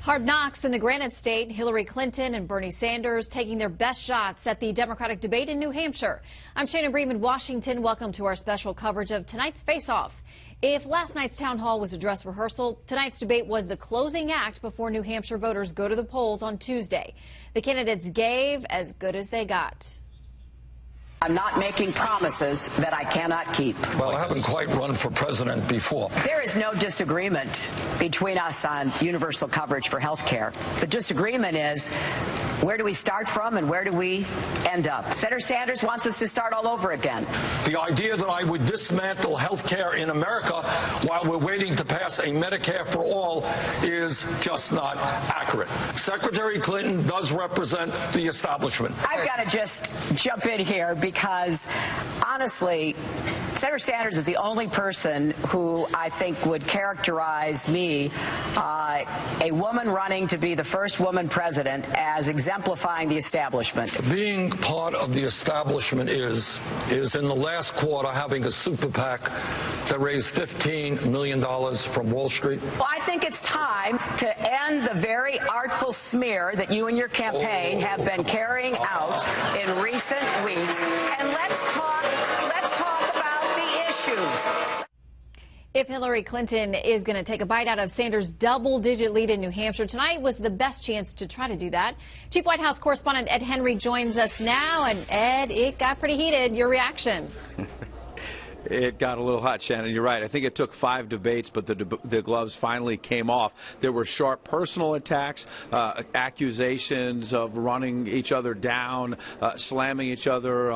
Hard knocks in the Granite State. Hillary Clinton and Bernie Sanders taking their best shots at the Democratic debate in New Hampshire. I'm Shannon Bream in Washington. Welcome to our special coverage of tonight's face-off. If last night's town hall was a dress rehearsal, tonight's debate was the closing act before New Hampshire voters go to the polls on Tuesday. The candidates gave as good as they got. I'm not making promises that I cannot keep. Well, I haven't quite run for president before. There is no disagreement between us on universal coverage for health care. The disagreement is, where do we start from and where do we end up? Senator Sanders wants us to start all over again. The idea that I would dismantle health care in America while we're waiting to pass a Medicare for all is just not accurate. Secretary Clinton does represent the establishment. I've got to just jump in here because, honestly, Senator Sanders is the only person who I think would characterize me, a woman running to be the first woman president, as exemplifying the establishment. Being part of the establishment is in the last quarter having a super PAC that raised $15 million from Wall Street. Well, I think it's time to end the very artful smear that you and your campaign have been carrying out in recent weeks, and let's talk about the issues. If Hillary Clinton is going to take a bite out of Sanders' double-digit lead in New Hampshire, tonight was the best chance to try to do that. Chief White House correspondent Ed Henry joins us now. And Ed, it got pretty heated. Your reaction? It got a little hot, Shannon. You're right. I think it took 5 debates, but the gloves finally came off. There were sharp personal attacks, accusations of running each other down, slamming each other.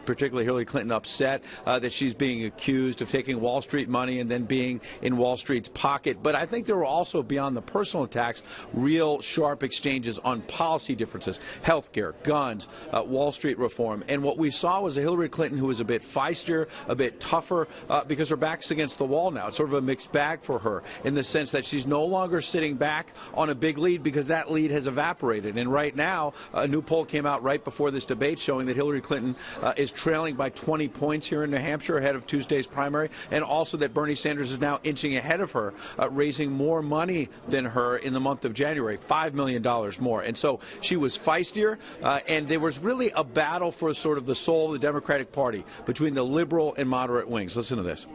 Particularly Hillary Clinton upset that she's being accused of taking Wall Street money and then being in Wall Street's pocket. But I think there were also, beyond the personal attacks, real sharp exchanges on policy differences, health care, guns, Wall Street reform. And what we saw was a Hillary Clinton who was a bit feistier, a bit tougher, because her back's against the wall now. It's sort of a mixed bag for her in the sense that she's no longer sitting back on a big lead because that lead has evaporated. And right now, a new poll came out right before this debate showing that Hillary Clinton is trailing by 20 points here in New Hampshire ahead of Tuesday's primary, and also that Bernie Sanders is now inching ahead of her, raising more money than her in the month of January, $5 million more. And so she was feistier, and there was really a battle for sort of the soul of the Democratic Party between the liberal and moderate wings. Listen to this.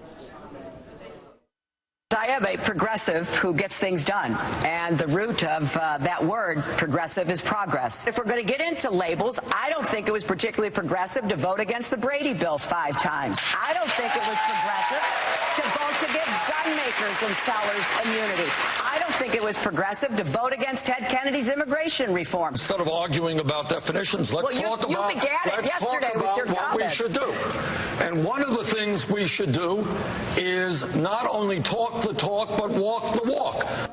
I am a progressive who gets things done, and the root of that word, progressive, is progress. If we're going to get into labels, I don't think it was particularly progressive to vote against the Brady bill 5 times. I don't think it was progressive to vote to give gun makers and sellers immunity. I don't think it was progressive to vote against Ted Kennedy's immigration reform. Instead of arguing about definitions, let's talk about what we should do. And one of the things we should do is not only talk the talk, but walk the walk.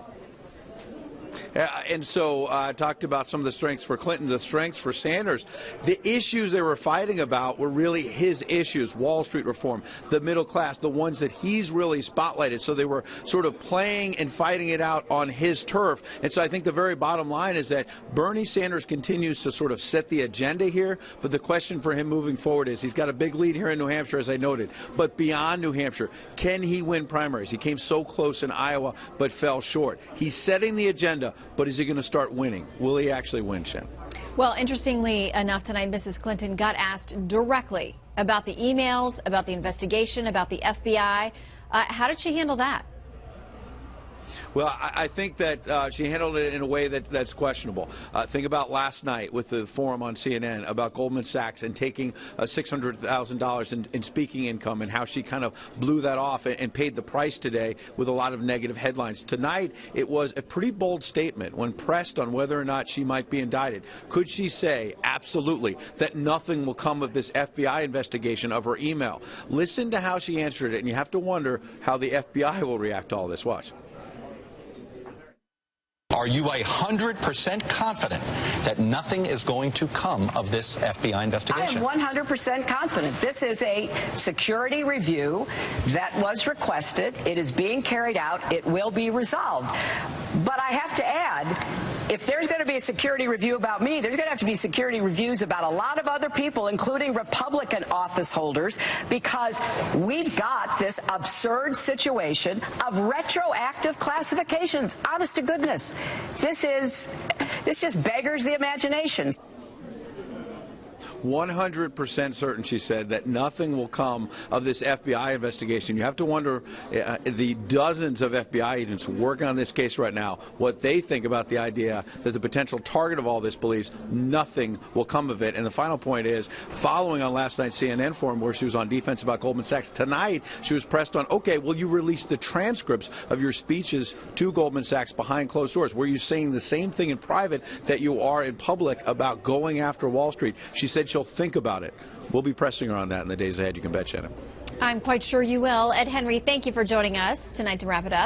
And so I talked about some of the strengths for Clinton, the strengths for Sanders. The issues they were fighting about were really his issues, Wall Street reform, the middle class, the ones that he's really spotlighted. So they were sort of playing and fighting it out on his turf. And so I think the very bottom line is that Bernie Sanders continues to sort of set the agenda here. But the question for him moving forward is he's got a big lead here in New Hampshire, as I noted. But beyond New Hampshire, can he win primaries? He came so close in Iowa but fell short. He's setting the agenda. But is he going to start winning? Will he actually win, Shem? Well, interestingly enough, tonight, Mrs. Clinton got asked directly about the emails, about the investigation, about the FBI. How did she handle that? Well, I think that she handled it in a way that's questionable. Think about last night with the forum on CNN about Goldman Sachs and taking $600,000 in speaking income and how she kind of blew that off and paid the price today with a lot of negative headlines. Tonight, it was a pretty bold statement when pressed on whether or not she might be indicted. Could she say, absolutely, that nothing will come of this FBI investigation of her email? Listen to how she answered it, and you have to wonder how the FBI will react to all this. Watch. Are you 100% confident that nothing is going to come of this FBI investigation? I am 100% confident. This is a security review that was requested. It is being carried out. It will be resolved. But I have to add, if there's going to be a security review about me, there's going to have to be security reviews about a lot of other people, including Republican office holders, because we've got this absurd situation of retroactive classifications. Honest to goodness, this just beggars the imagination. 100% certain, she said, that nothing will come of this FBI investigation. You have to wonder, the dozens of FBI agents working on this case right now, what they think about the idea that the potential target of all this believes nothing will come of it. And the final point is, following on last night's CNN forum where she was on defense about Goldman Sachs, tonight she was pressed on, okay, will you release the transcripts of your speeches to Goldman Sachs behind closed doors? Were you saying the same thing in private that you are in public about going after Wall Street? She said she'll think about it. We'll be pressing her on that in the days ahead, you can bet, Shannon. I'm quite sure you will. Ed Henry, thank you for joining us tonight to wrap it up.